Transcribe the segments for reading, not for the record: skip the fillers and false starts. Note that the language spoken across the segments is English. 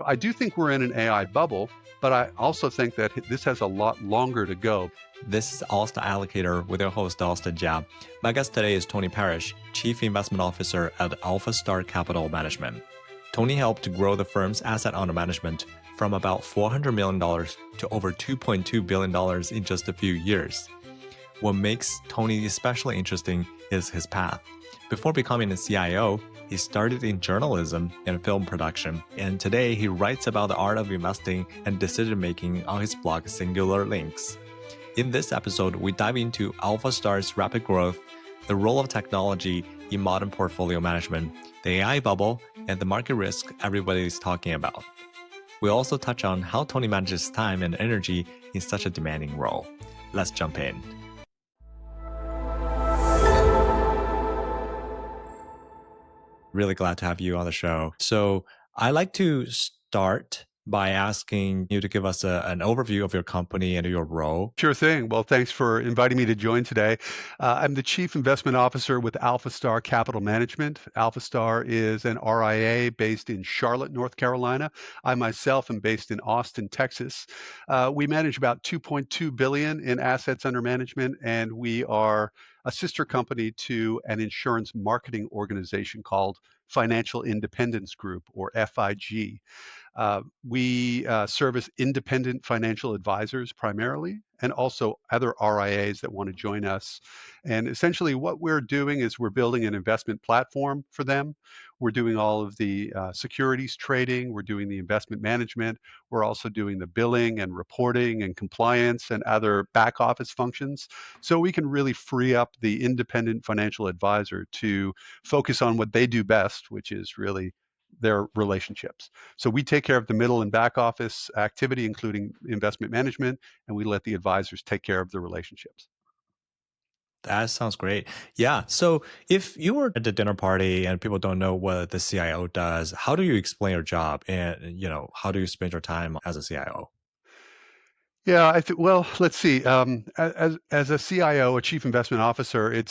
I do think we're in an AI bubble, but I also think that this has a lot longer to go. This is AlphaStar Allocator with your host, AlphaStar Jia. My guest today is Tony Parish, Chief Investment Officer at AlphaStar Capital Management. Tony helped grow the firm's asset under management from about $400 million to over $2.2 billion in just a few years. What makes Tony especially interesting is his path. Before becoming a CIO, he started in journalism and film production, and today he writes about the art of investing and decision-making on his blog Singular Links. In this episode, we dive into AlphaStar's rapid growth, the role of technology in modern portfolio management, the AI bubble, and the market risk everybody is talking about. We also touch on how Tony manages time and energy in such a demanding role. Let's jump in. Really glad to have you on the show. So I like to start by asking you to give us an overview of your company and your role. Sure thing. Well, thanks for inviting me to join today. I'm the Chief Investment Officer with AlphaStar Capital Management. AlphaStar is an RIA based in Charlotte, North Carolina. I myself am based in Austin, Texas. We manage about $2.2 billion in assets under management, and we are a sister company to an insurance marketing organization called Financial Independence Group, or FIG. We service independent financial advisors primarily, and also other RIAs that want to join us. And essentially, what we're doing is we're building an investment platform for them. We're doing all of the securities trading, we're doing the investment management, we're also doing the billing and reporting and compliance and other back office functions. So we can really free up the independent financial advisor to focus on what they do best, which is really their relationships. So we take care of the middle and back office activity, including investment management, and we let the advisors take care of the relationships. That sounds great. Yeah. So if you were at the dinner party and people don't know what the CIO does, how do you explain your job and, how do you spend your time as a CIO? Yeah, well, let's see. As a CIO, a chief investment officer,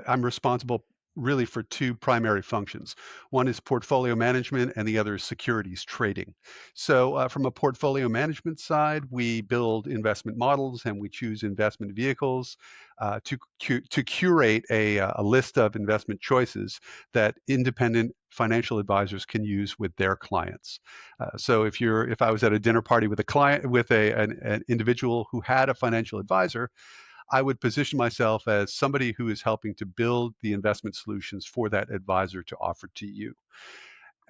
I'm responsible really for two primary functions. One is portfolio management, and the other is securities trading. So, from a portfolio management side, we build investment models and we choose investment vehicles to curate a list of investment choices that independent financial advisors can use with their clients. So if I was at a dinner party with a client with an individual who had a financial advisor, I would position myself as somebody who is helping to build the investment solutions for that advisor to offer to you.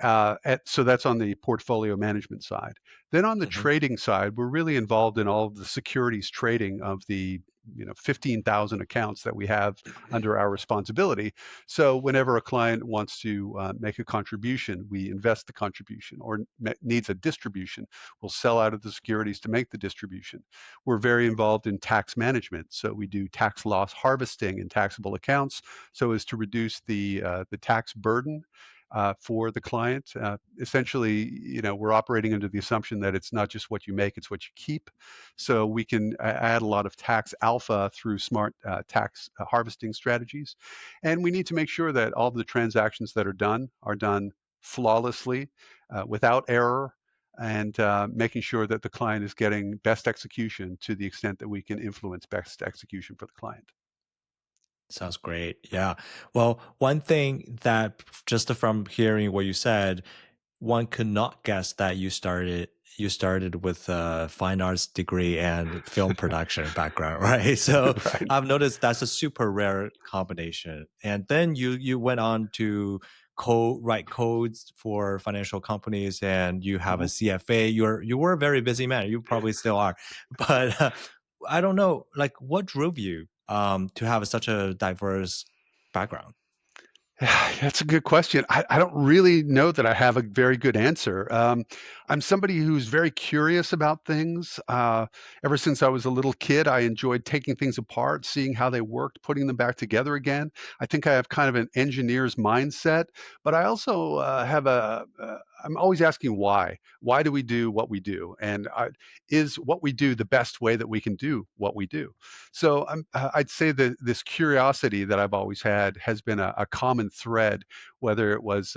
So that's on the portfolio management side. Then on the Hmm. trading side, we're really involved in all of the securities trading of the 15,000 accounts that we have under our responsibility. So whenever a client wants to make a contribution, we invest the contribution, or needs a distribution, we'll sell out of the securities to make the distribution. We're very involved in tax management, so we do tax loss harvesting in taxable accounts so as to reduce the tax burden for the client. Essentially, we're operating under the assumption that it's not just what you make, it's what you keep. So we can add a lot of tax alpha through smart tax harvesting strategies. And we need to make sure that all the transactions that are done flawlessly, without error, and making sure that the client is getting best execution to the extent that we can influence best execution for the client. Sounds great. Yeah. Well, one thing that just from hearing what you said, one could not guess that you started with a fine arts degree and film production background, right? So Right. I've noticed that's a super rare combination. And then you went on to write codes for financial companies, and you have a Mhm. CFA. You were a very busy man. You probably still are, but I don't know, like what drove you to have such a diverse background? That's a good question. I don't really know that I have a very good answer. I'm somebody who's very curious about things. Ever since I was a little kid, I enjoyed taking things apart, seeing how they worked, putting them back together again. I think I have kind of an engineer's mindset, but I also have I'm always asking why. Why do we do what we do? And is what we do the best way that we can do what we do? So I'd say that this curiosity that I've always had has been a common thread, whether it was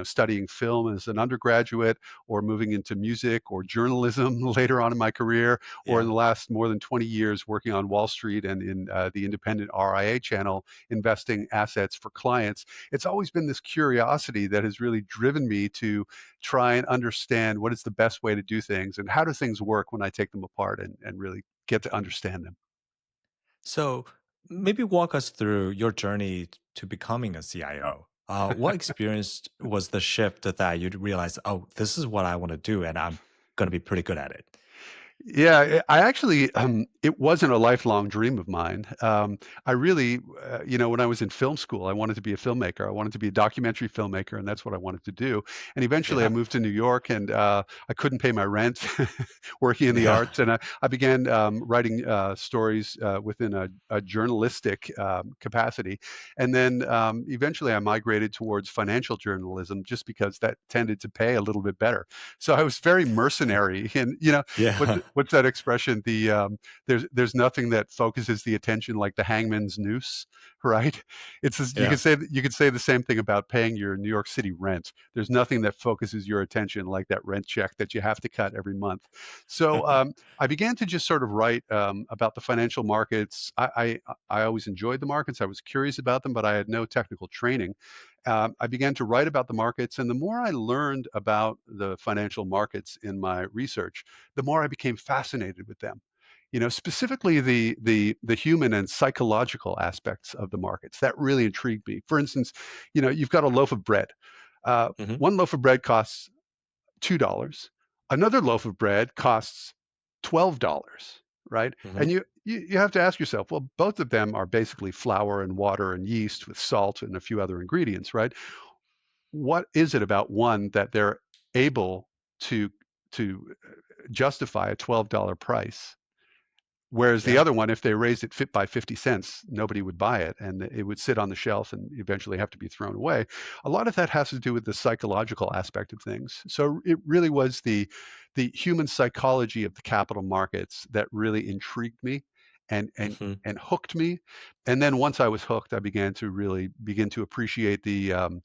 studying film as an undergraduate, or moving into music or journalism later on in my career, or in Yeah. the last more than 20 years working on Wall Street and in the independent RIA channel, investing assets for clients. It's always been this curiosity that has really driven me to try and understand what is the best way to do things and how do things work when I take them apart and really get to understand them. So maybe walk us through your journey to becoming a CIO. What experience was the shift that you realized, oh, this is what I want to do, and I'm going to be pretty good at it? Yeah, I actually, it wasn't a lifelong dream of mine. I really, when I was in film school, I wanted to be a filmmaker. I wanted to be a documentary filmmaker, and that's what I wanted to do. And eventually, I Yeah. moved to New York, and I couldn't pay my rent working in the Yeah. arts, and I began writing stories within a journalistic capacity. And then eventually, I migrated towards financial journalism just because that tended to pay a little bit better. So I was very mercenary, and Yeah. what's that expression? There's nothing that focuses the attention like the hangman's noose, right? Yeah. You could say the same thing about paying your New York City rent. There's nothing that focuses your attention like that rent check that you have to cut every month. So I began to just sort of write about the financial markets. I always enjoyed the markets. I was curious about them, but I had no technical training. I began to write about the markets, and the more I learned about the financial markets in my research, the more I became fascinated with them. Specifically the human and psychological aspects of the markets that really intrigued me. For instance, you've got a loaf of bread. Hmm. One loaf of bread costs $2. Another loaf of bread costs $12, right? Hmm. And you have to ask yourself, well, both of them are basically flour and water and yeast with salt and a few other ingredients, right? What is it about one that they're able to justify a $12 price? Whereas the Yeah. other one, if they raised it by 50 cents, nobody would buy it and it would sit on the shelf and eventually have to be thrown away. A lot of that has to do with the psychological aspect of things. So it really was the human psychology of the capital markets that really intrigued me and and Hmm. and hooked me. And then once I was hooked, I began to really begin to appreciate the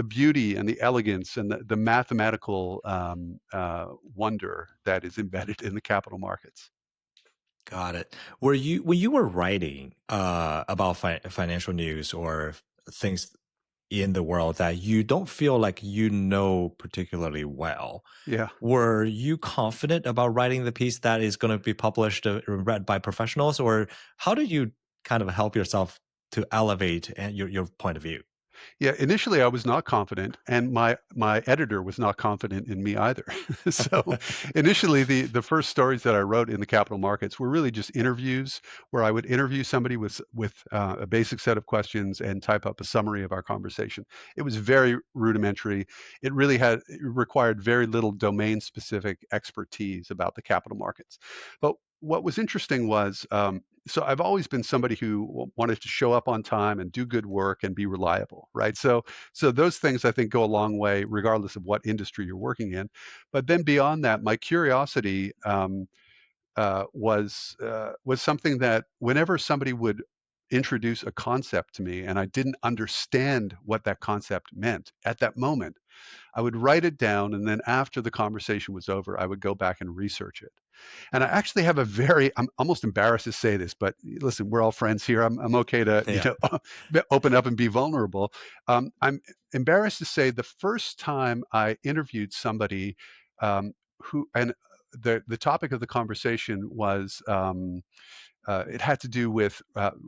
beauty and the elegance and the mathematical wonder that is embedded in the capital markets. Got it. Were you when you were writing about financial news or things in the world that you don't feel like you know particularly well, Yeah. were you confident about writing the piece that is going to be published or read by professionals, or how did you kind of help yourself to elevate your point of view? Yeah, initially I was not confident, and my editor was not confident in me either. So initially, the first stories that I wrote in the capital markets were really just interviews, where I would interview somebody with a basic set of questions and type up a summary of our conversation. It was very rudimentary. It required very little domain specific expertise about the capital markets. But what was interesting was so I've always been somebody who wanted to show up on time and do good work and be reliable, right? So those things I think go a long way, regardless of what industry you're working in. But then beyond that, my curiosity was something that whenever somebody would introduce a concept to me and I didn't understand what that concept meant at that moment, I would write it down, and then after the conversation was over, I would go back and research it. And I actually have a very I'm almost embarrassed to say this, but listen, we're all friends here. I'm okay to, Yeah. open up and be vulnerable. I'm embarrassed to say the first time I interviewed somebody, who and the topic of the conversation was, it had to do with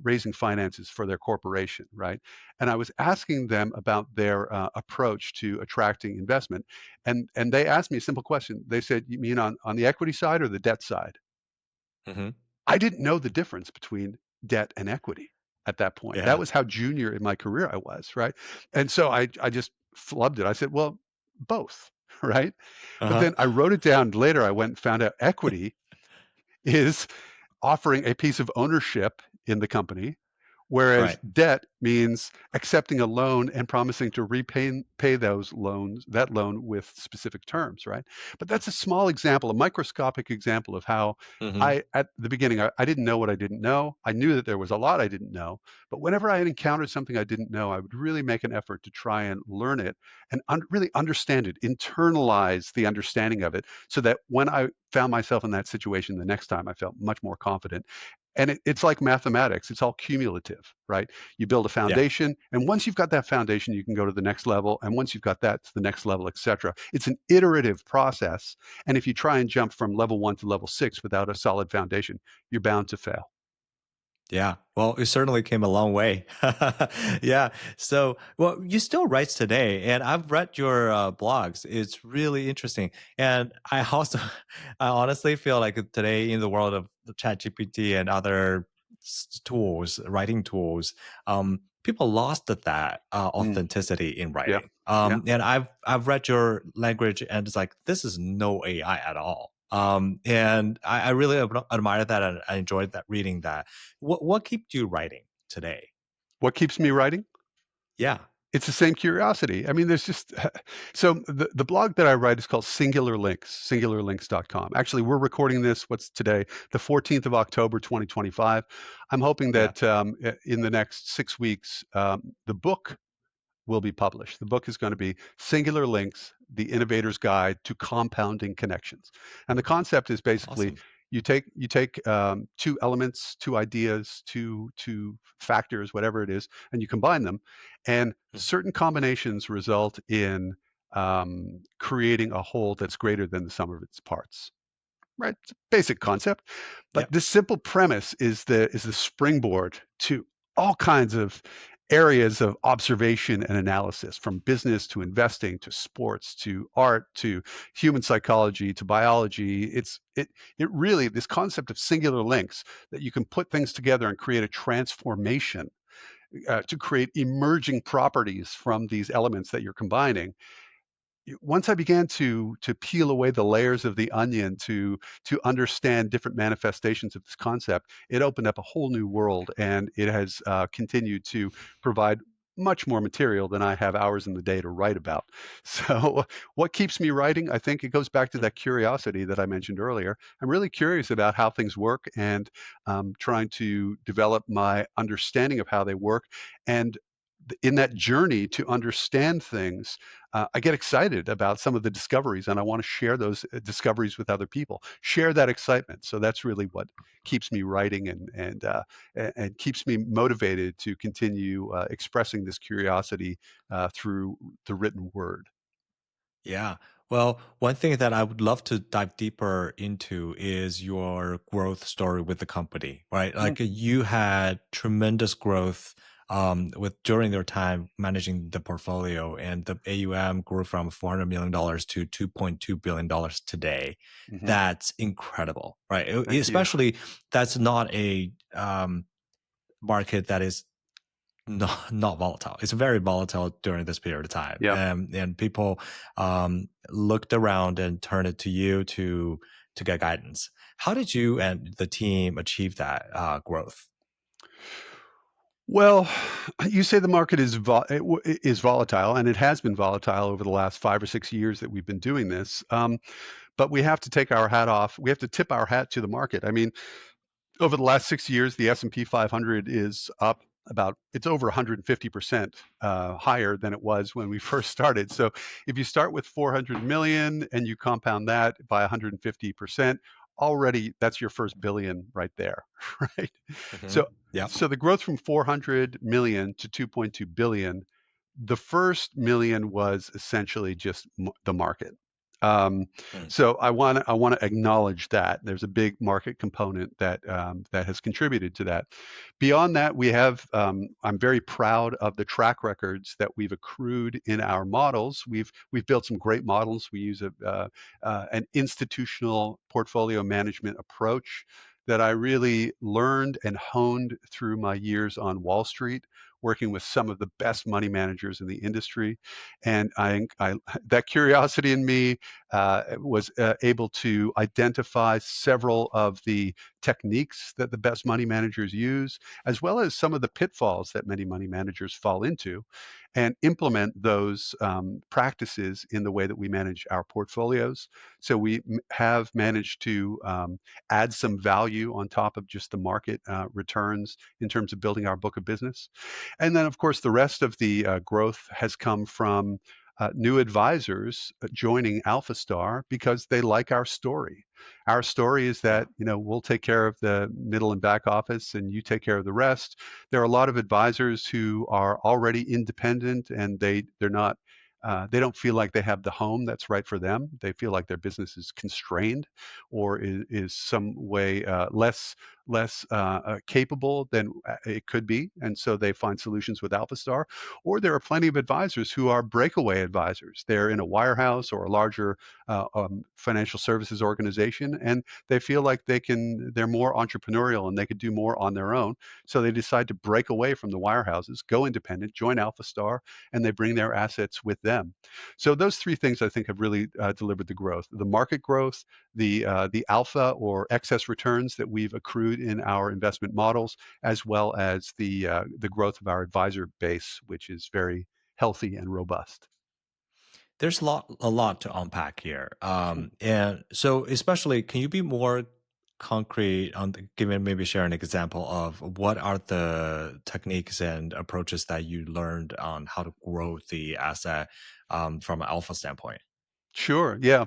raising finances for their corporation, right? And I was asking them about their approach to attracting investment, and they asked me a simple question. They said, "You mean on the equity side or the debt side?" Hmm. I didn't know the difference between debt and equity at that point. That Yeah. was how junior in my career I was, right? And so I just flubbed it. I said, "Well, both," right? But Uh-huh. then I wrote it down later. I went and found out equity is offering a piece of ownership in the company, Whereas Right. debt means accepting a loan and promising to pay those loans, that loan with specific terms, right? But that's a small example, a microscopic example of how Hmm. at the beginning, I didn't know what I didn't know. I knew that there was a lot I didn't know, but whenever I had encountered something I didn't know, I would really make an effort to try and learn it and really understand it, internalize the understanding of it, so that when I found myself in that situation the next time, I felt much more confident. And it's like mathematics, it's all cumulative, right? You build a Yeah. foundation, and once you've got that foundation, you can go to the next level. And once you've got that, to the next level, et cetera. It's an iterative process. And if you try and jump from level 1 to level 6 without a solid foundation, you're bound to fail. Yeah. Well, it certainly came a long way. Yeah. So, well, you still write today, and I've read your blogs. It's really interesting, and I also, I honestly feel like today in the world of the ChatGPT and other tools, writing tools, people lost that Mm, authenticity in yeah. writing. Yeah. And I've read your language, and it's like this is no AI at all. And I really admire that, and I enjoyed that reading that. What keeps you writing today? What keeps me writing? Yeah, It's the same curiosity. I mean, there's just so the blog that I write is called Singular Links, singularlinks.com. Actually, we're recording this, what's today, the 14th of October, 2025. I'm hoping yeah. that in the next 6 weeks, the book will be published. The book is going to be Singular Links, The Innovator's Guide to Compounding Connections. And the concept is basically Awesome. you take two elements, two ideas, two factors, whatever it is, and you combine them, and Mhm. certain combinations result in creating a whole that's greater than the sum of its parts. Right? It's a basic concept, but Yep. this simple premise is the springboard to all kinds of areas of observation and analysis, from business to investing to sports to art to human psychology to biology. It really, this concept of singular links, that you can put things together and create a transformation, to create emerging properties from these elements that you're combining. Once I began to peel away the layers of the onion to understand different manifestations of this concept, it opened up a whole new world, and it has continued to provide much more material than I have hours in the day to write about. So, what keeps me writing? I think it goes back to Mm. that curiosity that I mentioned earlier. I'm really curious about how things work, and trying to develop my understanding of how they work. And in that journey to understand things, I get excited about some of the discoveries, and I want to share those discoveries with other people. Share that excitement. So that's really what keeps me writing, and keeps me motivated to continue expressing this curiosity through the written word. Yeah. Well, one thing that I would love to dive deeper into is your growth story with the company, right? Mm, Like you had tremendous growth with during their time managing the portfolio, and the AUM grew from $400 million to $2.2 billion today. mhm. That's incredible, right? Thank you. Especially that's not a market that is not volatile. It's very volatile during this period of time, Yeah. and people looked around and turned it to you to get guidance. How did you and the team achieve that growth? Well, you say the market is volatile, and it has been volatile over the last 5 or 6 years that we've been doing this. But we have to take our hat off. We have to tip our hat to the market. I mean, over the last 6 years, the S&P 500 is up about, it's over 150% higher than it was when we first started. So if you start with 400 million and you compound that by 150%, already that's your first billion right there, right? Hmm. So Yep. so the growth from 400 million to 2.2 billion, the first million was essentially just the market. Um, Mm. so I want to acknowledge that there's a big market component that has contributed to that. Beyond that, we have I'm very proud of the track records that we've accrued in our models. We've built some great models. We use an institutional portfolio management approach that I really learned and honed through my years on Wall Street, working with some of the best money managers in the industry. And I that curiosity in me was able to identify several of the techniques that the best money managers use, as well as some of the pitfalls that many money managers fall into, and implement those practices in the way that we manage our portfolios. So we have managed to add some value on top of just the market returns in terms of building our book of business. And then, of course, the rest of the growth has come from new advisors joining AlphaStar because they like our story. Our story is Yeah. that we'll take care of the middle and back office, and you take care of the rest. There are a lot of advisors who are already independent, and they're not. They don't feel like they have the home that's right for them. They feel like their business is constrained, or is some way less capable than it could be, and so they find solutions with AlphaStar. Or there are plenty of advisors who are breakaway advisors. They're in a wirehouse or a larger financial services organization, and they feel like they're more entrepreneurial and they could do more on their own. So they decide to break away from the wirehouses, go independent, join AlphaStar, and they bring their assets with them. So those three things I think have really delivered the growth: the market growth, the alpha or excess returns that we've accrued in our investment models, as well as the growth of our advisor base, which is very healthy and robust. There's a lot to unpack here. And so especially, can you be more concrete on giving maybe share an example of what are the techniques and approaches that you learned on how to grow the asset from an alpha standpoint? Sure. Yeah.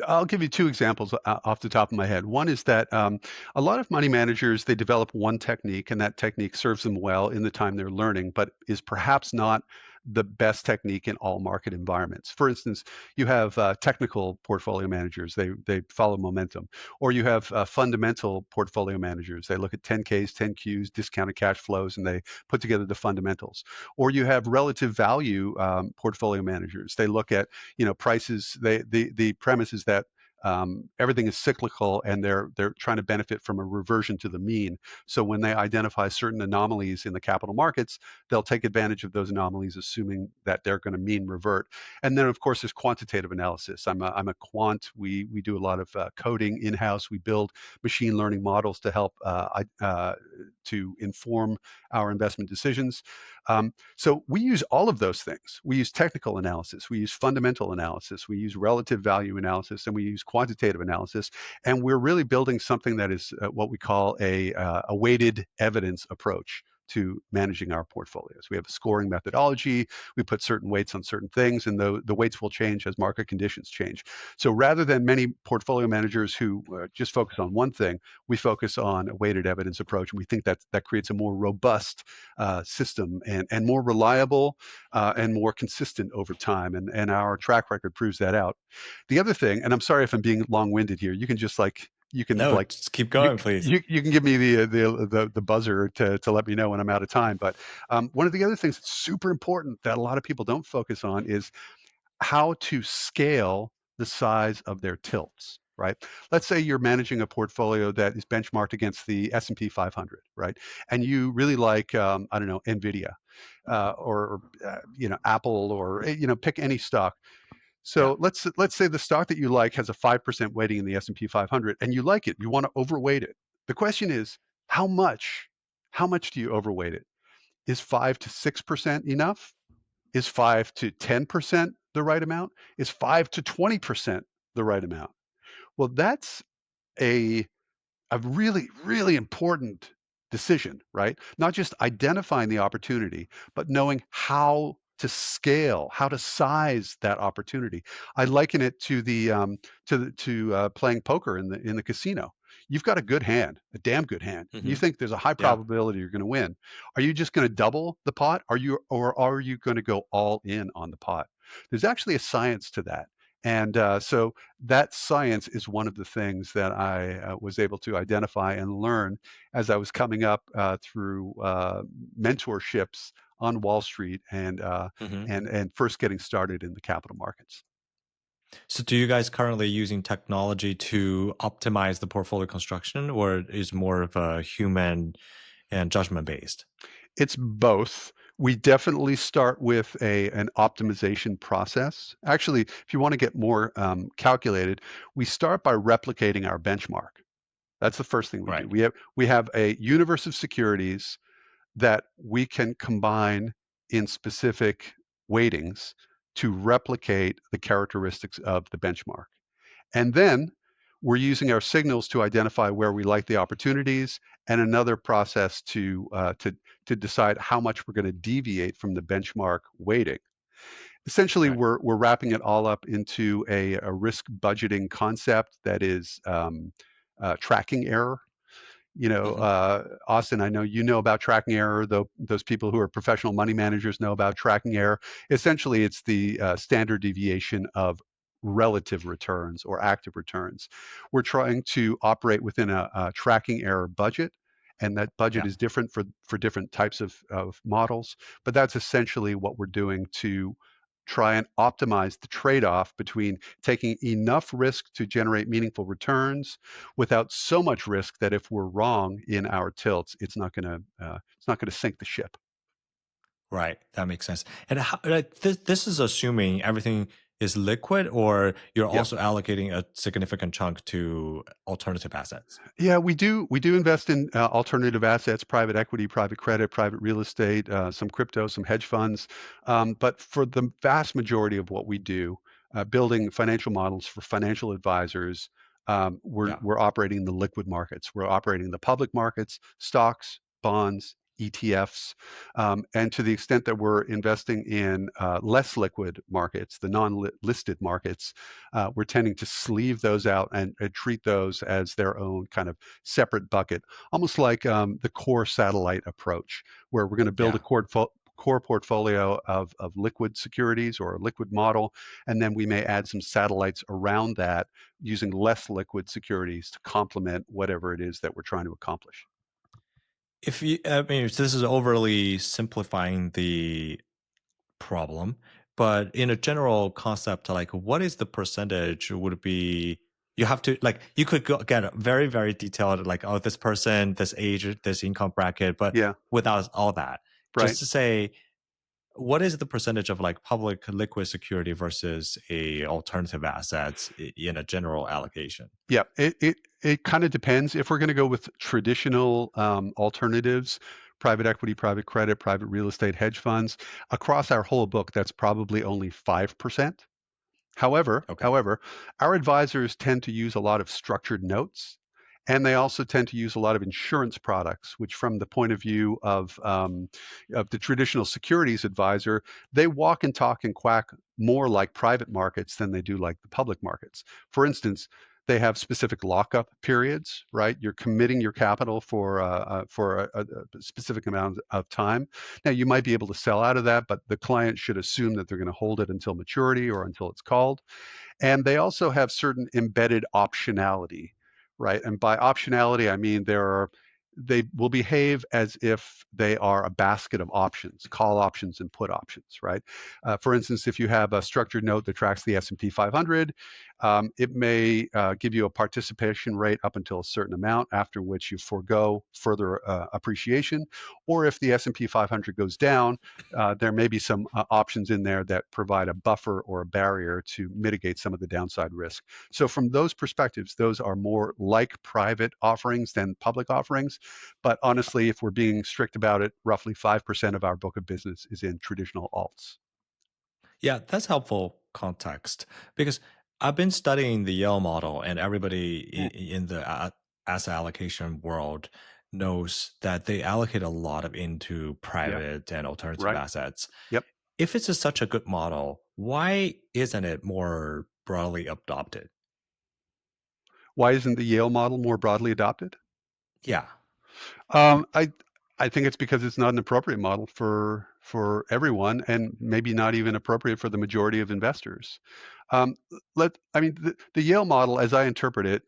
I'll give you two examples off the top of my head. One is that a lot of money managers, they develop one technique, and that technique serves them well in the time they're learning, but is perhaps not the best technique in all market environments. For instance, you have technical portfolio managers, they follow momentum, or you have fundamental portfolio managers. They look at 10Ks, 10Qs, discounted cash flows, and they put together the fundamentals. Or you have relative value portfolio managers. They look at prices. The premise is that everything is cyclical, and they're trying to benefit from a reversion to the mean. So when they identify certain anomalies in the capital markets, they'll take advantage of those anomalies, assuming that they're going to mean revert. And then, of course, there's quantitative analysis. I'm a quant. We do a lot of coding in house. We build machine learning models to help to inform our investment decisions. So we use all of those things. We use technical analysis, we use fundamental analysis, we use relative value analysis, and we use quantitative analysis. And we're really building something that is what we call a weighted evidence approach to managing our portfolios. We have a scoring methodology. We put certain weights on certain things, and the weights will change as market conditions change. So rather than many portfolio managers who just focus on one thing, we focus on a weighted evidence approach, and we think that creates a more robust system, and more reliable and more consistent over time. And our track record proves that out. The other thing, and I'm sorry if I'm being long-winded here, you can just like you can No, like just keep you going, please. you can give me the buzzer to let me know when I'm out of time. But one of the other things that's super important that a lot of people don't focus on is how to scale the size of their tilts, right? Let's say you're managing a portfolio that is benchmarked against the S&P 500, right? And you really like, I don't know, NVIDIA, or Apple, or pick any stock. Yeah. So let's say the stock that you like has a 5% weighting in the S&P 500, and you like it. You want to overweight it. The question is, how much? How much do you overweight it? Is 5 to 6% enough? Is 5 to 10% the right amount? Is 5 to 20% the right amount? Well, that's a a really, really important decision, right? Not just identifying the opportunity, but knowing how to scale, how to size that opportunity. I liken it to playing poker in the casino. You've got a good hand, a damn good hand. And you Hmm. think there's a high Yeah. probability you're going to win. Are you just going to double the pot? Or are you going to go all in on the pot? There's actually a science to that. And so that science is one of the things that I was able to identify and learn as I was coming up through mentorships on Wall Street, and Hmm. first getting started in the capital markets. So do you guys currently using technology to optimize the portfolio construction, or is more of a human and judgment based? It's both. We definitely start with an optimization process. Actually, if you want to get more calculated, we start by replicating our benchmark. That's the first thing we do. Right. We have a universe of securities that we can combine in specific weightings to replicate the characteristics of the benchmark. And then we're using our signals to identify where we like the opportunities, and another process to decide how much we're going to deviate from the benchmark weighting. Essentially, Right. we're wrapping it all up into a risk budgeting concept that is tracking error. Hmm. Austin, I know you know about tracking error, though those people who are professional money managers know about tracking error. Essentially, it's the standard deviation of relative returns or active returns. We're trying to operate within a tracking error budget, and that budget Yeah. is different for different types of models. But that's essentially what we're doing to try and optimize the trade-off between taking enough risk to generate meaningful returns without so much risk that if we're wrong in our tilts, it's not gonna sink the ship. Right. That makes sense. And how, like, this is assuming everything is liquid, or you're Yep. also allocating a significant chunk to alternative assets. Yeah, we do invest in alternative assets, private equity, private credit, private real estate, some crypto, some hedge funds. But for the vast majority of what we do, building financial models for financial advisors, we're Yeah. we're operating the liquid markets. We're operating the public markets, stocks, bonds, ETFs, and to the extent that we're investing in less liquid markets, the non-listed markets, we're tending to sleeve those out and treat those as their own kind of separate bucket, almost like the core satellite approach, where we're going to build a Yeah. core portfolio of liquid securities or a liquid model, and then we may add some satellites around that using less liquid securities to complement whatever it is that we're trying to accomplish. If you, I mean, this is overly simplifying the problem, but in a general concept, like what is the percentage would be, you have to, like, you could go get a very, very detailed, like, oh, this person, this age, this income bracket, but Yeah, without all that, right. just to say, what is the percentage of like public liquid security versus a alternative assets in a general allocation? Yeah, it kind of depends. If we're going to go with traditional alternatives, private equity, private credit, private real estate, hedge funds, across our whole book, that's probably only 5%. However, Okay. however, our advisors tend to use a lot of structured notes, and they also tend to use a lot of insurance products, which, from the point of view of the traditional securities advisor, they walk and talk and quack more like private markets than they do like the public markets. For instance, they have specific lockup periods, right? You're committing your capital for a specific amount of time. Now, you might be able to sell out of that, but the client should assume that they're going to hold it until maturity or until it's called. And they also have certain embedded optionality, right? And by optionality, I mean they will behave as if they are a basket of options, call options and put options, right? For instance, if you have a structured note that tracks the S&P 500, it may give you a participation rate up until a certain amount, after which you forego further appreciation. Or if the S&P 500 goes down, there may be some options in there that provide a buffer or a barrier to mitigate some of the downside risk. So from those perspectives, those are more like private offerings than public offerings. But honestly, if we're being strict about it, roughly 5% of our book of business is in traditional alts. Yeah, that's helpful context because I've been studying the Yale model, and everybody Yeah. in the asset allocation world knows that they allocate a lot of into Yeah. private and alternative Right. assets. Yep. If it's such a good model, why isn't it more broadly adopted? Why isn't the Yale model more broadly adopted? Yeah. Um, I I think it's because it's not an appropriate model for everyone, and maybe not even appropriate for the majority of investors. I mean, the Yale model, as I interpret it,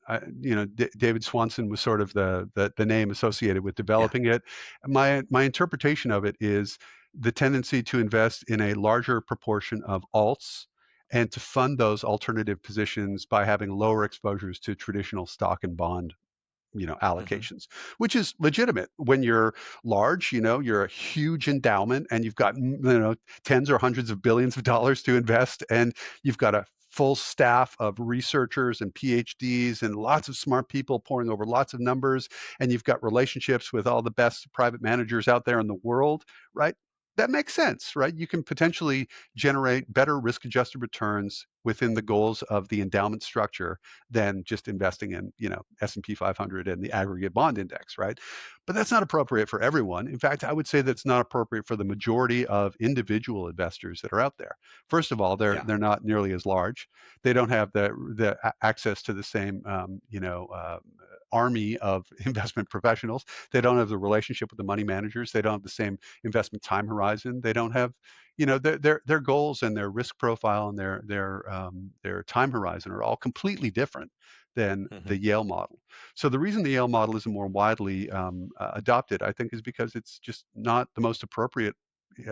David Swanson was sort of the name associated with Yeah. developing it. My interpretation of it is the tendency to invest in a larger proportion of alts and to fund those alternative positions by having lower exposures to traditional stock and bond Hmm. allocations, which is legitimate. When you're large, you're a huge endowment and you've got, tens or hundreds of billions of dollars to invest, and you've got a full staff of researchers and PhDs and lots of smart people poring over lots of numbers, and you've got relationships with all the best private managers out there in the world, right? That makes sense, right? You can potentially generate better risk adjusted returns within the goals of the endowment structure than just investing in, S&P 500 and the aggregate bond index, right? But that's not appropriate for everyone. In fact, I would say that's not appropriate for the majority of individual investors that are out there. First of all, they're Yeah. they're not nearly as large. They don't have the access to the same, army of investment professionals. They don't have the relationship with the money managers. They don't have the same investment time horizon. They don't have, their goals and their risk profile and their time horizon are all completely different than Hmm. the Yale model. So the reason the Yale model isn't more widely adopted, I think, is because it's just not the most appropriate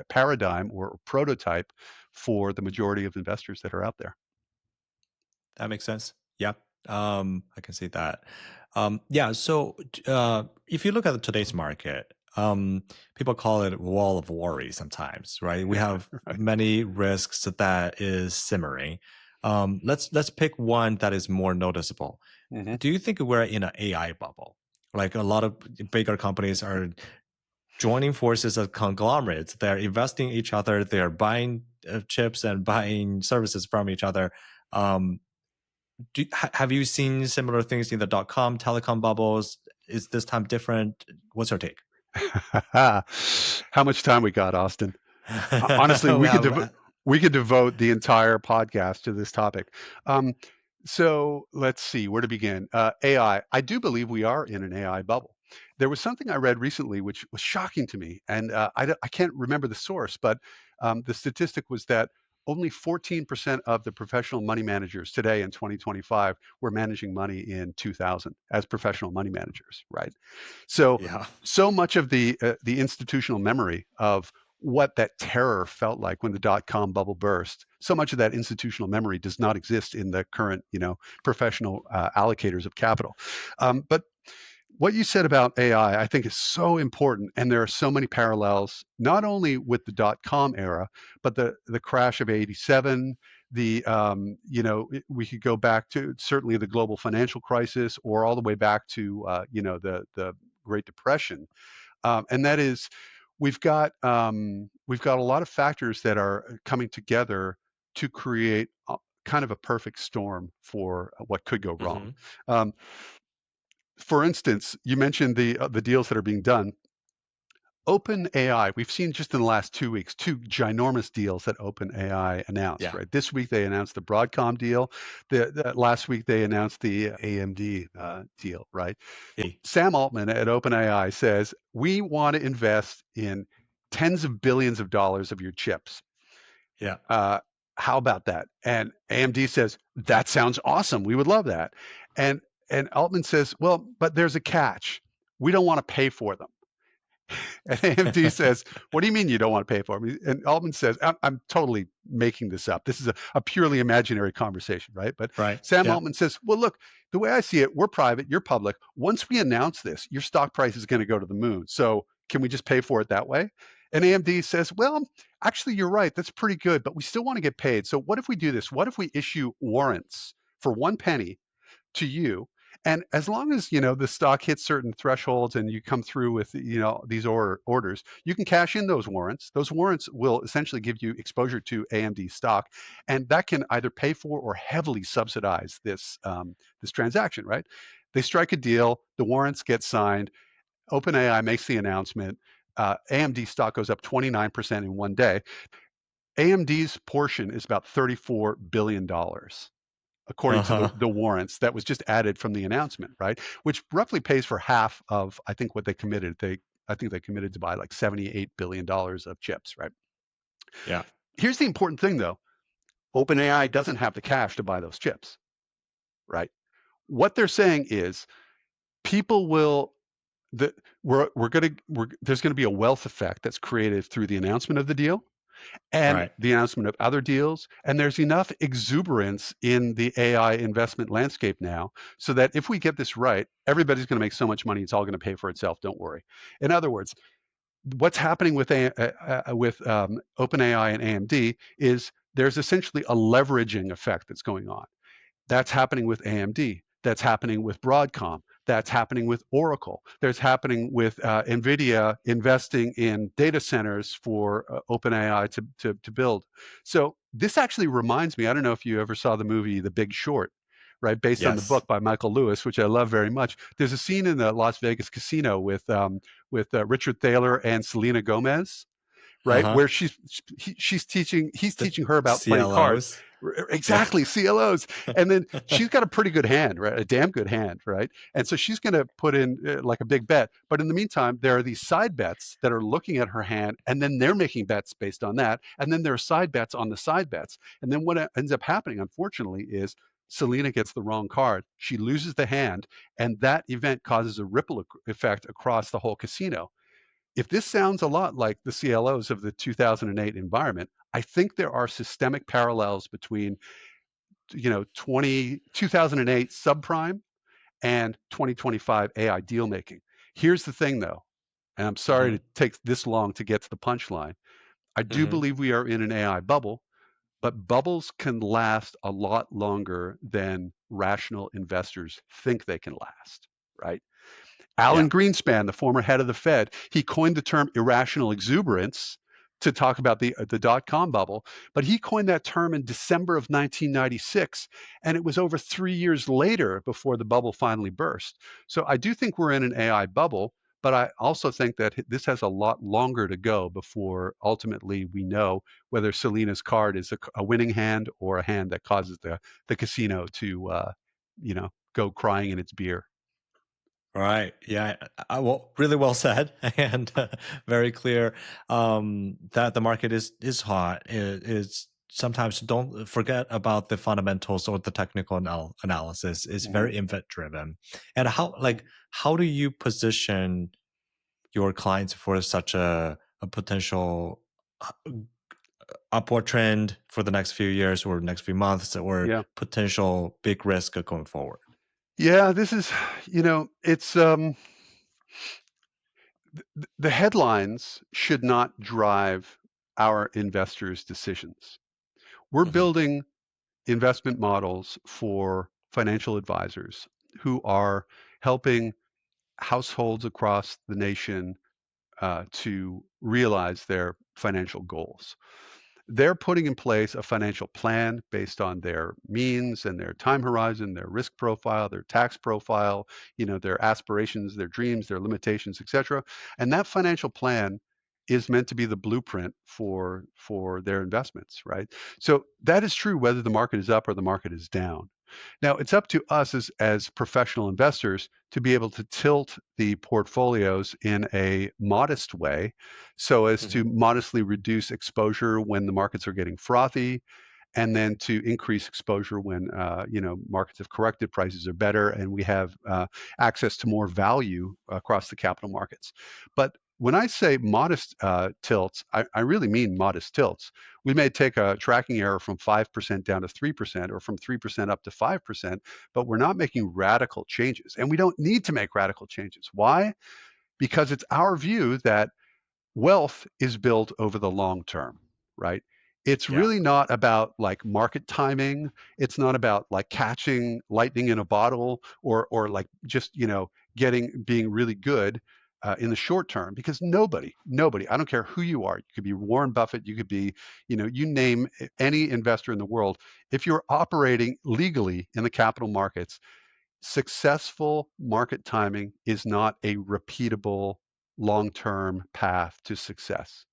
paradigm or prototype for the majority of investors that are out there. That makes sense. Yeah. I can see that. Yeah. So, if you look at today's market, people call it wall of worry sometimes, right? We have Right. many risks that is simmering. Let's pick one that is more noticeable. Hmm. Do you think we're in an AI bubble? Like a lot of bigger companies are joining forces as conglomerates. They're investing each other. They're buying chips and buying services from each other. Um, have you seen similar things in the dot com telecom bubbles? Is this time different? What's your take? How much time we got, Austin? Honestly, We have we could devote the entire podcast to this topic. Um, so let's see where to begin. AI. I do believe we are in an AI bubble. There was something I read recently which was shocking to me, and I can't remember the source, but the statistic was that only 14% of the professional money managers today in 2025 were managing money in 2000 as professional money managers, right? So, yeah. so much of the institutional memory of what that terror felt like when the dot-com bubble burst, so much of that institutional memory does not exist in the current, professional allocators of capital. But what you said about AI, I think, is so important, and there are so many parallels, not only with the dot-com era, but the crash of '87. We could go back to certainly the global financial crisis, or all the way back to the Great Depression, and that is we've got a lot of factors that are coming together to create kind of a perfect storm for what could go wrong. Hmm. Um, for instance, you mentioned the deals that are being done. OpenAI, we've seen just in the last 2 weeks, two ginormous deals that OpenAI announced, Yeah. right? This week they announced the Broadcom deal. Last week they announced the AMD deal, right? Hey. Sam Altman at OpenAI says, we want to invest in tens of billions of dollars of your chips. Yeah. Uh, how about that? And AMD says, that sounds awesome. We would love that. And and Altman says, well, but there's a catch. We don't want to pay for them. And AMD says, what do you mean you don't want to pay for them? And Altman says, I'm totally making this up. This is a purely imaginary conversation, right? But Right. Sam Yeah. Altman says, well, look, the way I see it, we're private, you're public. Once we announce this, your stock price is going to go to the moon. So can we just pay for it that way? And AMD says, well, actually, you're right. That's pretty good, but we still want to get paid. So what if we do this? What if we issue warrants for 1 penny to you? And as long as the stock hits certain thresholds and you come through with these orders, you can cash in those warrants. Those warrants will essentially give you exposure to AMD stock, and that can either pay for or heavily subsidize this transaction. Right? They strike a deal. The warrants get signed. OpenAI makes the announcement. AMD stock goes up 29% in one day. AMD's portion is about $34 billion, according to the, Uh-huh. the warrants that was just added from the announcement, right? Which roughly pays for half of, I think, what they committed. I think they committed to buy like $78 billion of chips, right? Yeah. Here's the important thing, though. OpenAI doesn't have the cash to buy those chips, right? What they're saying is people will the we're going to there's going to be a wealth effect that's created through the announcement of the deal, and Right. the announcement of other deals. And there's enough exuberance in the AI investment landscape now so that if we get this right, everybody's going to make so much money, it's all going to pay for itself. Don't worry. In other words, what's happening with OpenAI and AMD is there's essentially a leveraging effect that's going on. That's happening with AMD. That's happening with Broadcom. That's happening with Oracle. There's happening with NVIDIA investing in data centers for OpenAI to build. So this actually reminds me, I don't know if you ever saw the movie The Big Short, right? Based on the Yes. book by Michael Lewis, which I love very much. There's a scene in the Las Vegas casino with Richard Thaler and Selena Gomez, Uh right? huh. Where he's The teaching her about playing cards. CLOs. Yeah. Exactly, CLOs. And then she's got a pretty good hand, right? A damn good hand, right? And so she's going to put in like a big bet. But in the meantime, there are these side bets that are looking at her hand, and then they're making bets based on that. And then there are side bets on the side bets. And then what ends up happening, unfortunately, is Selena gets the wrong card. She loses the hand, and that event causes a ripple effect across the whole casino. If this sounds a lot like the CLOs of the 2008 environment, I think there are systemic parallels between 2008 subprime and 2025 AI deal making. Here's the thing though, and I'm sorry Mm-hmm. to take this long to get to the punchline. I do Mm-hmm. believe we are in an AI bubble, but bubbles can last a lot longer than rational investors think they can last, right? Yeah. Alan Greenspan, the former head of the Fed, he coined the term irrational exuberance to talk about the dot-com bubble, but he coined that term in December of 1996, and it was over 3 years later before the bubble finally burst. So I do think we're in an AI bubble, but I also think that this has a lot longer to go before ultimately we know whether Selena's card is a winning hand or a hand that causes the casino to go crying in its beer. Right. Yeah. Well, really well said, and very clear. That the market is hot. It is sometimes don't forget about the fundamentals or the technical analysis. It's Mhm. very event driven. And how do you position your clients for such a potential uh, upward trend for the next few years or next few months or Yeah. potential big risk going forward? Yeah, this is, it's the headlines should not drive our investors' decisions. We're Hmm. building investment models for financial advisors who are helping households across the nation to realize their financial goals. They're putting in place a financial plan based on their means and their time horizon, their risk profile, their tax profile, their aspirations, their dreams, their limitations, etc. And that financial plan is meant to be the blueprint for their investments, right? So that is true whether the market is up or the market is down. Now, it's up to us as professional investors to be able to tilt the portfolios in a modest way so as to Hmm. modestly reduce exposure when the markets are getting frothy, and then to increase exposure when markets have corrected, prices are better, and we have access to more value across the capital markets. But when I say modest tilts, I really mean modest tilts. We may take a tracking error from 5% down to 3% or from 3% up to 5%, but we're not making radical changes. And we don't need to make radical changes. Why? Because it's our view that wealth is built over the long term, right? It's Yeah. really not about like market timing. It's not about like catching lightning in a bottle or like just being really good in the short term because nobody, I don't care who you are. You could be Warren Buffett. You could be, you name any investor in the world. If you're operating legally in the capital markets, successful market timing is not a repeatable long-term path to success.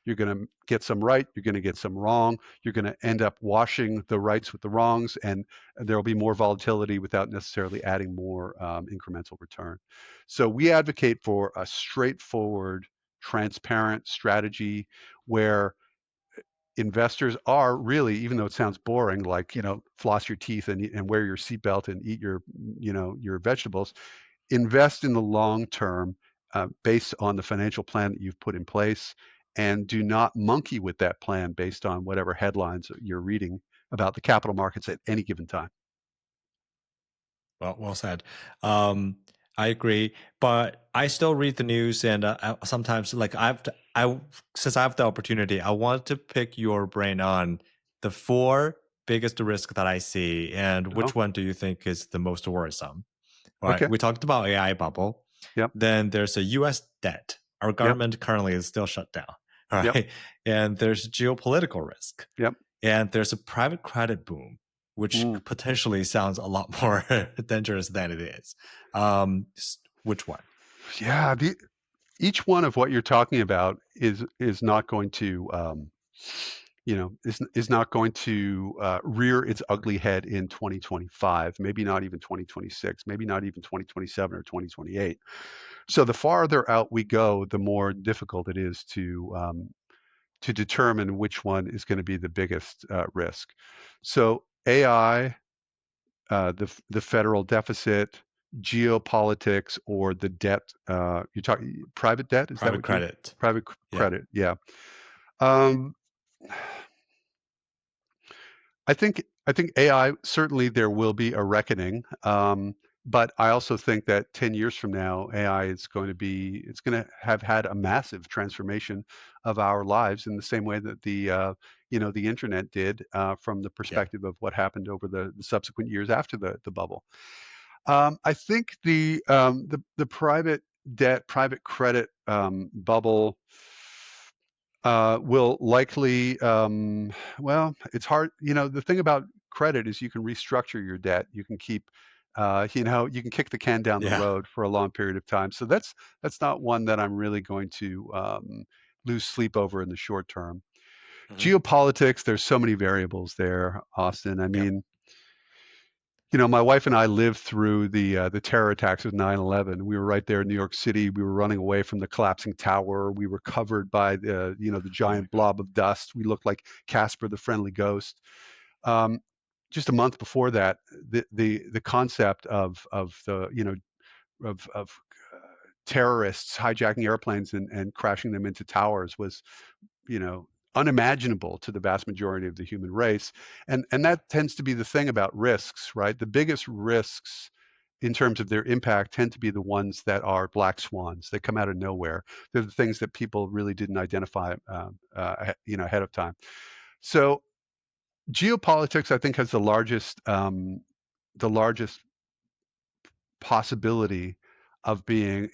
You're going to get some right, you're going to get some wrong, you're going to end up washing the rights with the wrongs, and there'll be more volatility without necessarily adding more incremental return. So we advocate for a straightforward, transparent strategy where investors are really, even though it sounds boring, like, floss your teeth and wear your seatbelt and eat your vegetables, invest in the long term based on the financial plan that you've put in place and do not monkey with that plan based on whatever headlines you're reading about the capital markets at any given time. Well said. Um, I agree, but I still read the news, and sometimes, like since I have the opportunity, I want to pick your brain on the four biggest risks that I see, and Oh, which one do you think is the most worrisome? Right. okay. We talked about AI bubble. Yep. Then there's a U.S. debt. Our Yep. government currently is still shut down. All Yep. right, and there's geopolitical risk. Yep. And there's a private credit boom, which Mm. potentially sounds a lot more dangerous than it is. Which one? Yeah. Each one of what you're talking about is not going to is not going to rear its ugly head in 2025, maybe not even 2026, maybe not even 2027 or 2028. So the farther out we go, the more difficult it is to determine which one is going to be the biggest risk. So AI, the federal deficit, geopolitics, or the debt. You're talking private debt. Is that Private what you're credit. private Yeah. credit? Yeah. Um, I think AI, certainly there will be a reckoning, but I also think that 10 years from now, AI is going to be it's going to have had a massive transformation of our lives in the same way that the internet did, from the Yeah. perspective of what happened over the subsequent years after the bubble. I think the private debt, private credit bubble will likely, well, it's hard. The thing about credit is you can restructure your debt. You can you can kick the can down the Yeah. road for a long period of time. So that's not one that I'm really going to lose sleep over in the short term. Hmm. Geopolitics, there's so many variables there, Austin. I Yeah. mean, my wife and I lived through the terror attacks of 9/11. We were right there in New York City. We were running away from the collapsing tower. We were covered by the Oh my giant God. blob of dust. We looked like Casper the Friendly Ghost. Um, just a month before that, the concept of the of terrorists hijacking airplanes and crashing them into towers was, unimaginable to the vast majority of the human race. And Yeah. that tends to be the thing about risks, right? The biggest risks in terms of their impact tend to be the ones that are black swans. They come out of nowhere. They're the things that people really didn't identify, ahead of time. So geopolitics, I think, has the largest possibility of being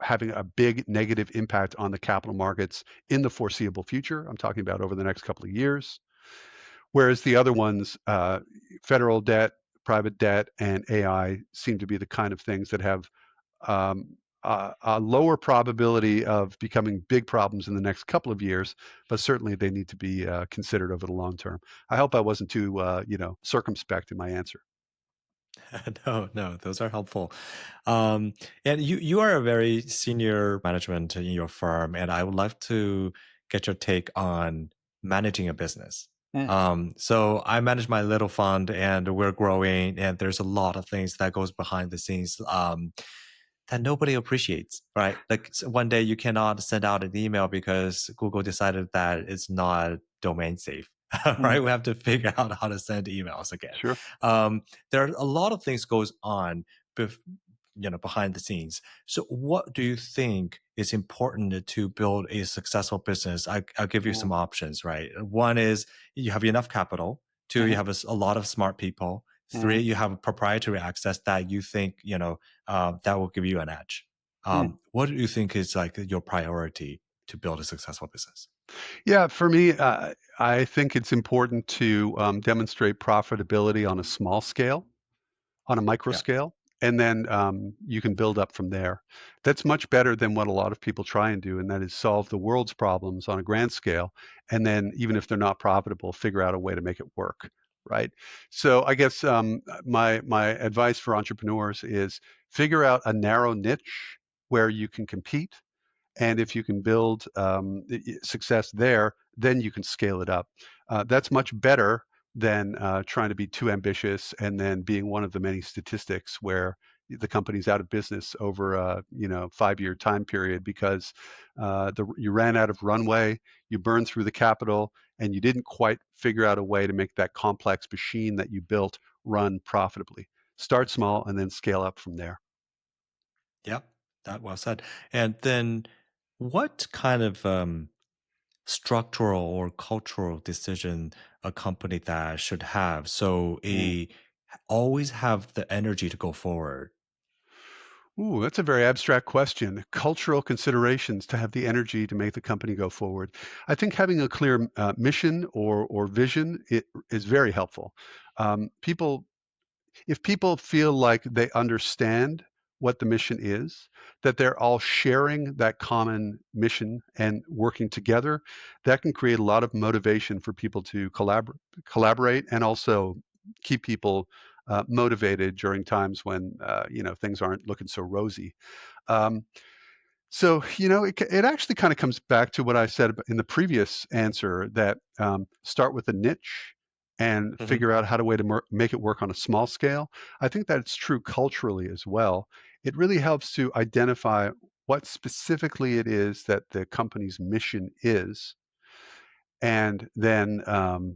having a big negative impact on the capital markets in the foreseeable future. I'm talking about over the next couple of years. Whereas the other ones, federal debt, private debt, and AI, seem to be the kind of things that have a lower probability of becoming big problems in the next couple of years, but certainly they need to be considered over the long term. I hope I wasn't too circumspect in my answer. No, no, those are helpful. Um, and you are a very senior management in your firm, and I would love to get your take on managing a business. Mm. So I manage my little fund, and we're growing, and there's a lot of things that goes behind the scenes. That nobody appreciates, right? Like one day you cannot send out an email because Google decided that it's not domain safe, Mm. right? We have to figure out how to send emails again. Sure. There are a lot of things goes on, bef- behind the scenes. So, what do you think is important to build a successful business? I'll give you some Mm. options, right? One is you have enough capital. Two, you Mhm. have a lot of smart people. Three, Mhm. you have proprietary access that you think that will give you an edge. Mm. What do you think is like your priority to build a successful business? Yeah, for me, I think it's important to demonstrate profitability on a small scale, on a micro Yeah. scale, and then you can build up from there. That's much better than what a lot of people try and do, and that is solve the world's problems on a grand scale, and then even if they're not profitable, figure out a way to make it work. Right. So I guess my advice for entrepreneurs is figure out a narrow niche where you can compete, and if you can build success there, then you can scale it up. That's much better than trying to be too ambitious and then being one of the many statistics where the company's out of business over a 5-year time period because you ran out of runway, you burned through the capital, and you didn't quite figure out a way to make that complex machine that you built run profitably. Start small and then scale up from there. Yep, that well said. And then, what kind of structural or cultural decision a company that should have so Mm. a always have the energy to go forward? Ooh, that's a very abstract question. Cultural considerations to have the energy to make the company go forward. I think having a clear mission or vision is very helpful. People If people feel like they understand what the mission is, that they're all sharing that common mission and working together, that can create a lot of motivation for people to collaborate and also keep people motivated during times when things aren't looking so rosy. Um, it actually kind of comes back to what I said in the previous answer that start with a niche and Hmm. figure out how to way to make it work on a small scale. I think that's true culturally as well. It really helps to identify what specifically it is that the company's mission is, and then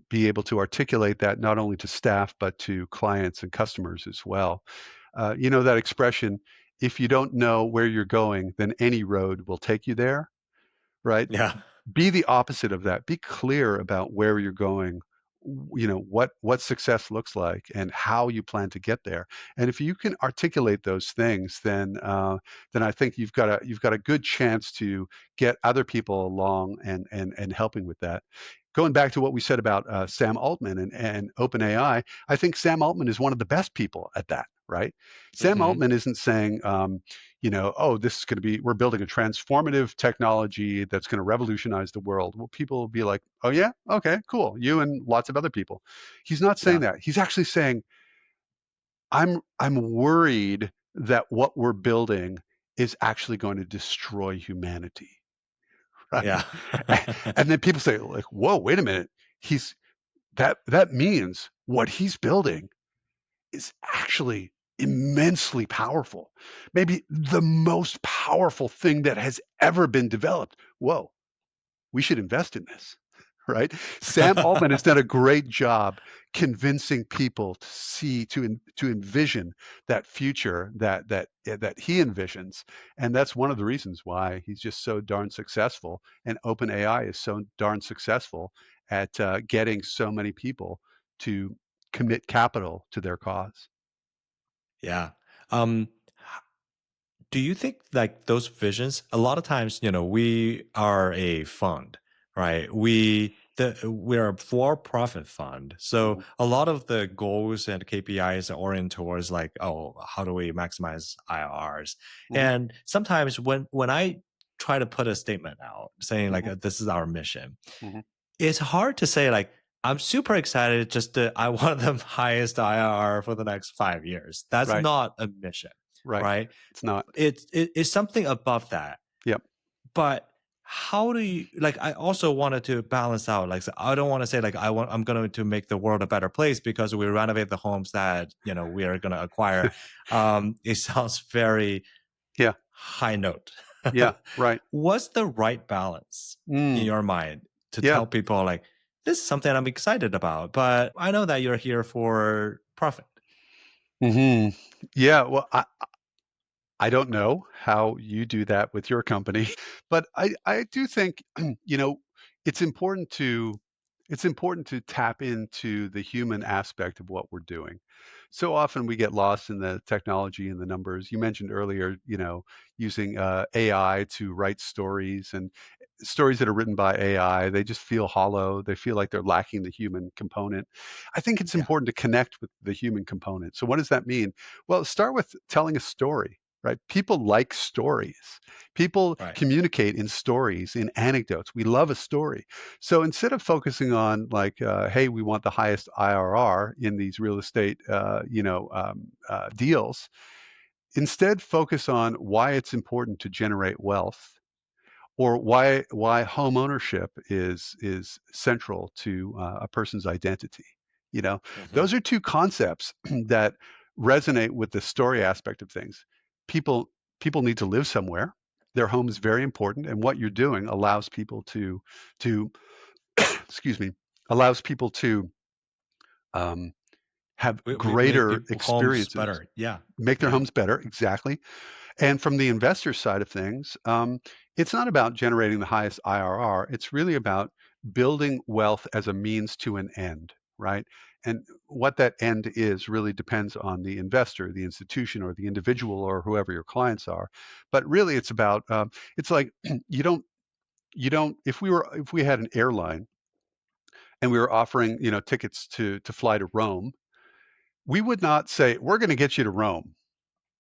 be able to articulate that not only to staff but to clients and customers as well. That expression, if you don't know where you're going, then any road will take you there, right? Yeah. Be the opposite of that. Be clear about where you're going, what success looks like and how you plan to get there. And if you can articulate those things, then I think you've got a good chance to get other people along and helping with that. Going back to what we said about Sam Altman and OpenAI, I think Sam Altman is one of the best people at that, right? Sam Hmm. Altman isn't saying, oh, this is going to be, we're building a transformative technology that's going to revolutionize the world. Well, people will be like, oh, yeah, okay, cool. You and lots of other people. He's not saying Yeah. that. He's actually saying, I'm worried that what we're building is actually going to destroy humanity. Right. Yeah. And then people say, like, whoa, wait a minute. He's that means what he's building is actually immensely powerful. Maybe the most powerful thing that has ever been developed. Whoa, we should invest in this, right? Sam Altman has done a great job convincing people to see, to envision that future that he envisions, and that's one of the reasons why he's just so darn successful. And OpenAI is so darn successful at getting so many people to commit capital to their cause. Yeah. Um, do you think like those visions, a lot of times, we are a fund, right? We're a for-profit fund. So Mhm, a lot of the goals and KPIs are oriented towards like, oh, how do we maximize IRRs? mhm, And sometimes when I try to put a statement out saying like mhm, this is our mission, mhm. it's hard to say like I'm super excited just to I want the highest IRR for the next 5 years. That's Right, not a mission, right. right? It's not. It's something above that. Yep. But how do you like I also wanted to balance out like so I don't want to say like I'm going to make the world a better place because we renovate the homes that we are going to acquire. It sounds very Yeah, high note. yeah, right. What's the right balance in Mm, your mind to yeah. tell people like this is something I'm excited about, but I know that you're here for profit? Mhm. Yeah, well, I don't know how you do that with your company, but I do think, you know, it's important to it's important to tap into the human aspect of what we're doing. So often we get lost in the technology and the numbers. You mentioned earlier, using AI to write stories, and stories that are written by AI, they just feel hollow. They feel like they're lacking the human component. I think it's Yeah, important to connect with the human component. So what does that mean? Well, start with telling a story, right? People like stories. People right. communicate in stories, in anecdotes. We love a story. So instead of focusing on like, hey, we want the highest IRR in these real estate, deals, instead focus on why it's important to generate wealth, or why home ownership is central to a person's identity. You know, Hmm. those are two concepts that resonate with the story aspect of things. People people need to live somewhere. Their home is very important, and what you're doing allows people to excuse me, allows people to um, have We make greater people homes experiences, better. Yeah. make their Yeah. homes better. Exactly. And from the investor side of things, it's not about generating the highest IRR. It's really about building wealth as a means to an end, right? And what that end is really depends on the investor, the institution, or the individual, or whoever your clients are. But really, it's about it's like you don't if we had an airline and we were offering tickets to fly to Rome, we would not say we're going to get you to Rome.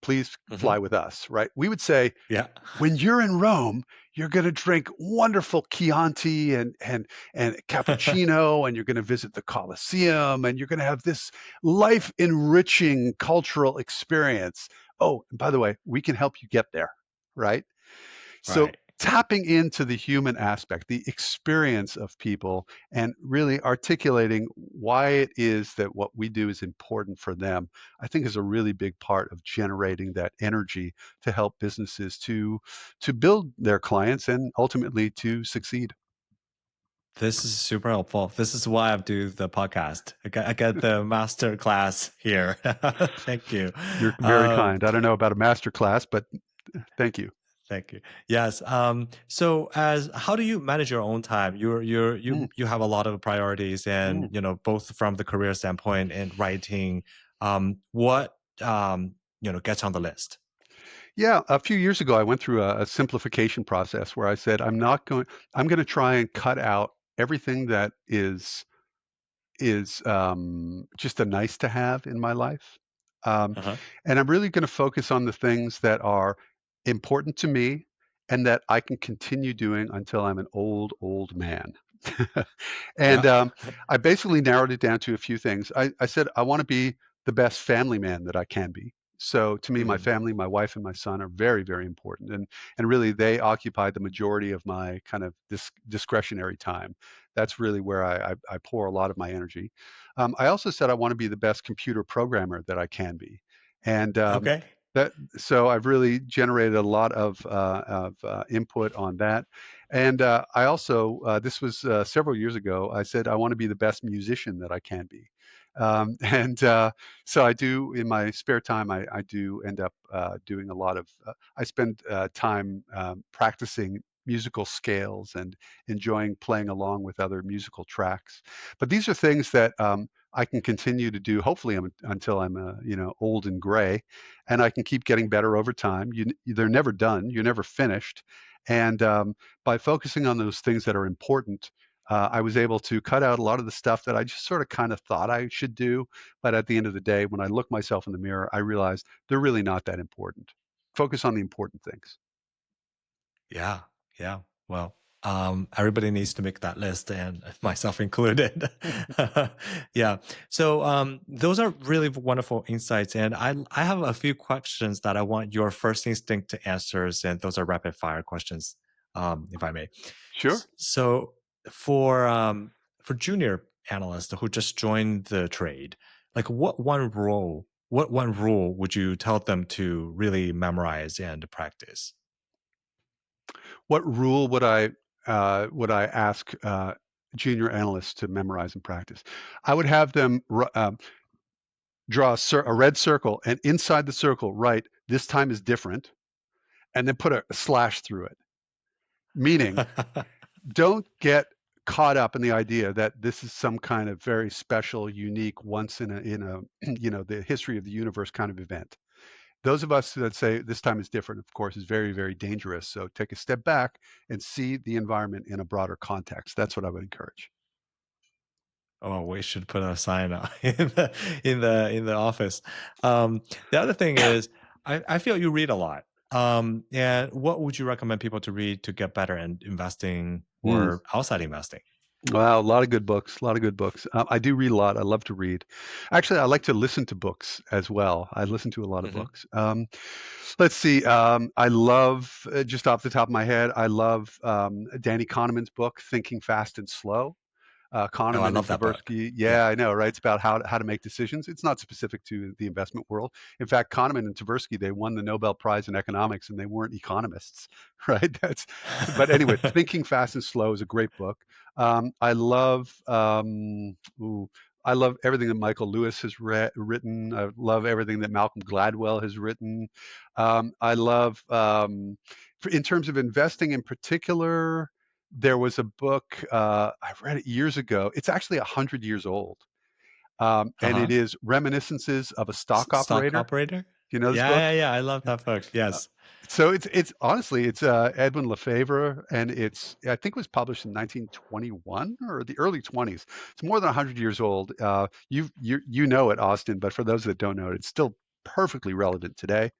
Please Hmm. fly with us, right? We would say Yeah. when you're in Rome, you're going to drink wonderful Chianti and cappuccino, and you're going to visit the Colosseum, and you're going to have this life enriching cultural experience. Oh, and by the way, we can help you get there, right? So Right. tapping into the human aspect, the experience of people, and really articulating why it is that what we do is important for them, I think is a really big part of generating that energy to help businesses to build their clients and ultimately to succeed. This is super helpful. This is why I do the podcast. I get the master class here. Thank you. You're very Um, kind. I don't know about a master class, but thank you. Thank you. Yes. So, as how do you manage your own time? Mm, You have a lot of priorities, and mm. both from the career standpoint and writing. What gets on the list? Yeah, a few years ago, I went through a simplification process where I said, I'm going to try and cut out everything that is just a nice to have in my life. Um, Uh-huh. and I'm really going to focus on the things that are important to me and that I can continue doing until I'm an old man. And Yeah. I basically narrowed it down to a few things. I said, I want to be the best family man that I can be. So to me, my Hmm. family, my wife and my son are very, very important. And really they occupy the majority of my kind of discretionary time. That's really where I pour a lot of my energy. I also said I want to be the best computer programmer that I can be. And Okay. that so I've really generated a lot of input on that. And I also, this was several years ago, I said I want to be the best musician that I can be. And so I do in my spare time, I do end up doing a lot of, I spend time practicing musical scales and enjoying playing along with other musical tracks. But these are things that I can continue to do, hopefully until I'm, old and gray, and I can keep getting better over time. They're never done. You're never finished. And by focusing on those things that are important, I was able to cut out a lot of the stuff that I just sort of kind of thought I should do. But at the end of the day, when I look myself in the mirror, I realized they're really not that important. Focus on the important things. Yeah, yeah. Well, everybody needs to make that list, and myself included. Yeah. So, those are really wonderful insights, and I have a few questions that I want your first instinct to answers, and those are rapid fire questions, if I may. Sure. So, for junior analysts who just joined the trade, like what one rule would you tell them to really memorize and practice? What rule would I ask junior analysts to memorize and practice? I would have them draw a red circle, and inside the circle, write "This time is different," and then put a slash through it. Meaning, don't get caught up in the idea that this is some kind of very special, unique, once in a the history of the universe kind of event. Those of us that say this time is different, of course, is very, very dangerous. So take a step back and see the environment in a broader context. That's what I would encourage. Oh, we should put a sign out in the office. The other thing is, I feel you read a lot. And what would you recommend people to read to get better in investing Mm. or outside investing? Wow, a lot of good books. A lot of good books. I do read a lot. I love to read. Actually, I like to listen to books as well. I listen to a lot of Hmm. books. Let's see. I love, just off the top of my head, I love Danny Kahneman's book, Thinking Fast and Slow. Oh, I Kahneman and love that book. Tversky. Yeah. Yeah, I know, right? It's about how to make decisions. It's not specific to the investment world. In fact, Kahneman and Tversky, they won the Nobel Prize in economics, and they weren't economists, right? But anyway, Thinking Fast and Slow is a great book. I love, ooh, I love everything that Michael Lewis has written. I love everything that Malcolm Gladwell has written. I love, in terms of investing in particular, there was a book, I read it years ago. It's actually 100 years old. And Uh-huh. it is Reminiscences of a Stock Stock Operator. operator? Do you know this Yeah, book? yeah, yeah. I love that book. Uh, Yes. so it's honestly, it's Edwin Lefebvre, and I think it was published in 1921 or the early 20s. It's more than 100 years old. You know it, Austin, but for those that don't know it, it's still perfectly relevant today.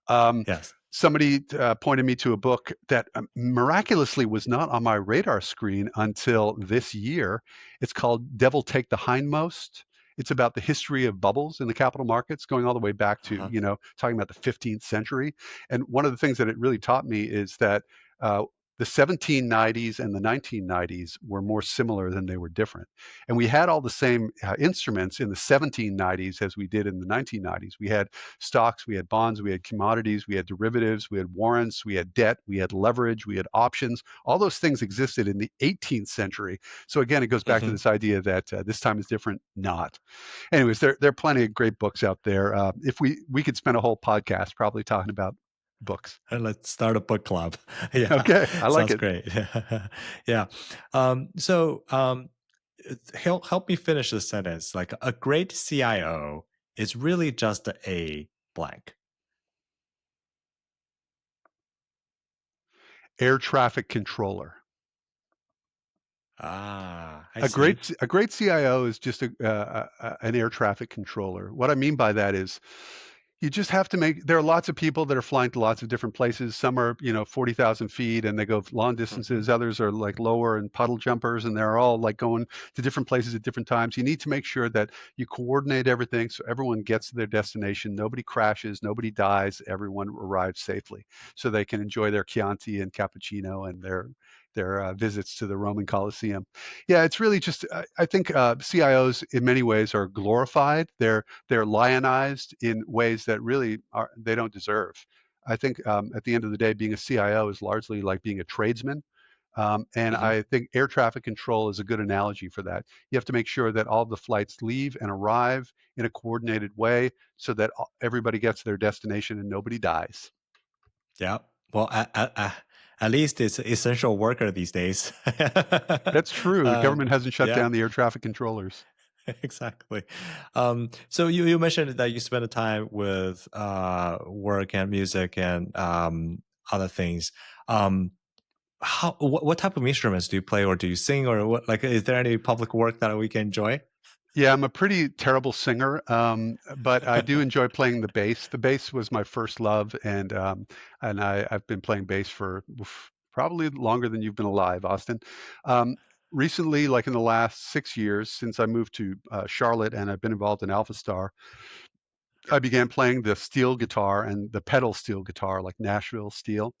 Um, Yes. Somebody pointed me to a book that miraculously was not on my radar screen until this year. It's called Devil Take the Hindmost. It's about the history of bubbles in the capital markets, going all the way back to, Uh-huh. talking about the 15th century. And one of the things that it really taught me is that uh, the 1790s and the 1990s were more similar than they were different. And we had all the same instruments in the 1790s as we did in the 1990s. We had stocks, we had bonds, we had commodities, we had derivatives, we had warrants, we had debt, we had leverage, we had options. All those things existed in the 18th century. So again, it goes back to Hmm. this idea that this time is different. Not. Anyways, there are plenty of great books out there. If we could spend a whole podcast probably talking about books. Let's start a book club. Yeah, Okay, I like sounds it. great. Yeah. Help me finish the sentence. Like a great CIO is really just a blank. Air traffic controller. Ah, I A see. great CIO is just an air traffic controller. What I mean by that is you just have to make there are lots of people that are flying to lots of different places. Some are, 40,000 feet and they go long Hmm. distances. Others are like lower and puddle jumpers, and they're all like going to different places at different times. You need to make sure that you coordinate everything so everyone gets to their destination. Nobody crashes, nobody dies, everyone arrives safely so they can enjoy their Chianti and cappuccino and their visits to the Roman Colosseum. Yeah, it's really just I think CIOs in many ways are glorified. They're lionized in ways that really are they don't deserve. I think at the end of the day, being a CIO is largely like being a tradesman. And Hmm. I think air traffic control is a good analogy for that. You have to make sure that all the flights leave and arrive in a coordinated way so that everybody gets to their destination and nobody dies. Yeah. Well, at least it's essential worker these days. That's true. The government hasn't shut Yeah. down the air traffic controllers. Exactly. So you mentioned that you spend the time with work and music and other things. Um, what type of instruments do you play, or do you sing, or what? Like, is there any public work that we can enjoy? Yeah, I'm a pretty terrible singer, but I do enjoy playing the bass. The bass was my first love, and I've been playing bass for probably longer than you've been alive, Austin. Um, Recently, like in the last 6 years, since I moved to Charlotte and I've been involved in AlphaStar, I began playing the steel guitar and the pedal steel guitar, like Nashville steel.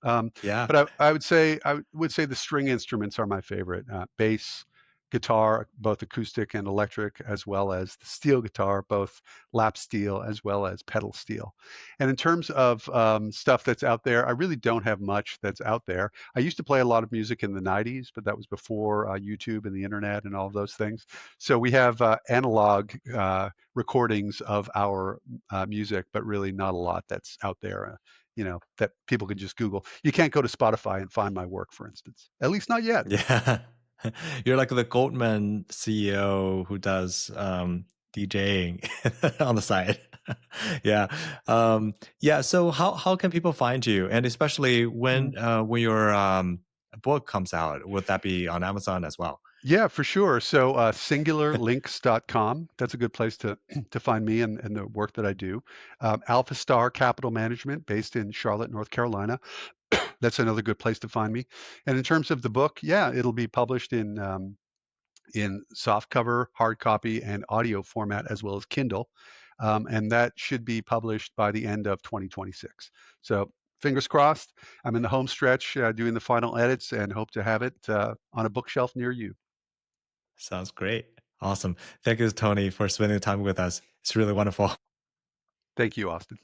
Um, Yeah. but I would say the string instruments are my favorite. Bass, guitar, both acoustic and electric, as well as the steel guitar, both lap steel as well as pedal steel. And in terms of stuff that's out there, I really don't have much that's out there. I used to play a lot of music in the 90s, but that was before YouTube and the internet and all of those things. So we have analog recordings of our music, but really not a lot that's out there. That people can just Google. You can't go to Spotify and find my work, for instance. At least not yet. Yeah. You're like the Goldman CEO who does DJing on the side. Yeah. Yeah. So how can people find you? And especially Mm. when your book comes out, would that be on Amazon as well? Yeah, for sure. So singularlinks.com, that's a good place to to find me and the work that I do. AlphaStar Capital Management, based in Charlotte, North Carolina. That's another good place to find me. And in terms of the book, yeah, it'll be published in soft cover, hard copy, and audio format, as well as Kindle. And that should be published by the end of 2026. So fingers crossed. I'm in the home stretch doing the final edits and hope to have it on a bookshelf near you. Sounds great. Awesome. Thank you, Tony, for spending time with us. It's really wonderful. Thank you, Austin.